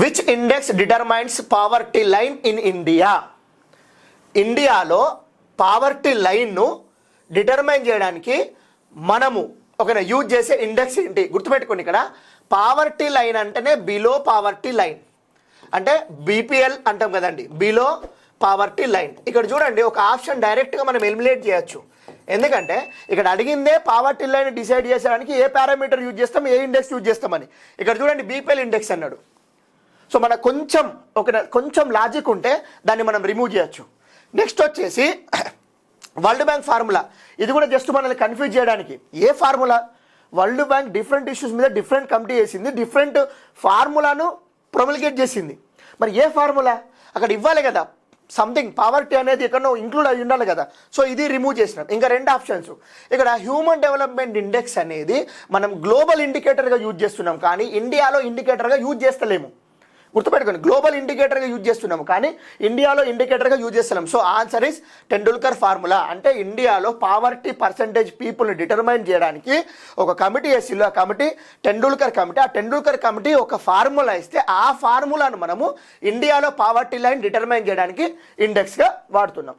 Which index determines poverty line in India? ఇండియాలో poverty లైన్ను determine చేయడానికి మనము ఒక యూజ్ చేసే ఇండెక్స్ ఏంటి? గుర్తుపెట్టుకోండి, ఇక్కడ పావర్టీ లైన్ అంటేనే బిలో పావర్టీ లైన్, అంటే బీపీఎల్ అంటాం కదండి, బిలో పావర్టీ లైన్. ఇక్కడ చూడండి, ఒక ఆప్షన్ డైరెక్ట్గా మనం ఎలిమినేట్ చేయొచ్చు. ఎందుకంటే ఇక్కడ అడిగిందే పావర్టీ లైన్ డిసైడ్ చేసేదానికి ఏ పారామీటర్ యూజ్ చేస్తాం, ఏ ఇండెక్స్ యూజ్ చేస్తామని. ఇక్కడ చూడండి, బీపీఎల్ ఇండెక్స్ అన్నాడు. సో మనకు కొంచెం లాజిక్ ఉంటే దాన్ని మనం రిమూవ్ చేయొచ్చు. నెక్స్ట్ వచ్చేసి వరల్డ్ బ్యాంక్ ఫార్ములా. ఇది కూడా జస్ట్ మనల్ని కన్ఫ్యూజ్ చేయడానికి. ఏ formula? World Bank different issues మీద డిఫరెంట్ కమిటీ చేసింది, డిఫరెంట్ ఫార్ములాను ప్రొమల్గేట్ చేసింది. మరి ఏ ఫార్ములా? అక్కడ ఇవ్వాలి కదా, సంథింగ్ పావర్టీ అనేది ఎక్కడో ఇంక్లూడ్ అయి ఉండాలి కదా. సో ఇది రిమూవ్ చేసినాం. ఇంకా రెండు ఆప్షన్స్. ఇక్కడ హ్యూమన్ డెవలప్మెంట్ ఇండెక్స్ అనేది మనం గ్లోబల్ ఇండికేటర్గా యూజ్ చేస్తున్నాం, కానీ ఇండియాలో ఇండికేటర్గా యూజ్ చేస్తలేము. గుర్తుపెట్టుకోండి, గ్లోబల్ ఇండికేటర్గా యూజ్ చేస్తున్నాము కానీ ఇండియాలో ఇండికేటర్గా యూజ్ చేస్తున్నాం. So answer is Tendulkar formula. అంటే ఇండియాలో పావర్టీ పర్సంటేజ్ పీపుల్ని డిటర్మైన్ చేయడానికి ఒక కమిటీ వేసిల్లు, ఆ కమిటీ టెండూల్కర్ కమిటీ. ఆ టెండూల్కర్ కమిటీ ఒక ఫార్ములా ఇస్తే ఆ ఫార్ములాను మనము ఇండియాలో పావర్టీ లైన్ డిటర్మైన్ చేయడానికి ఇండెక్స్గా వాడుతున్నాం.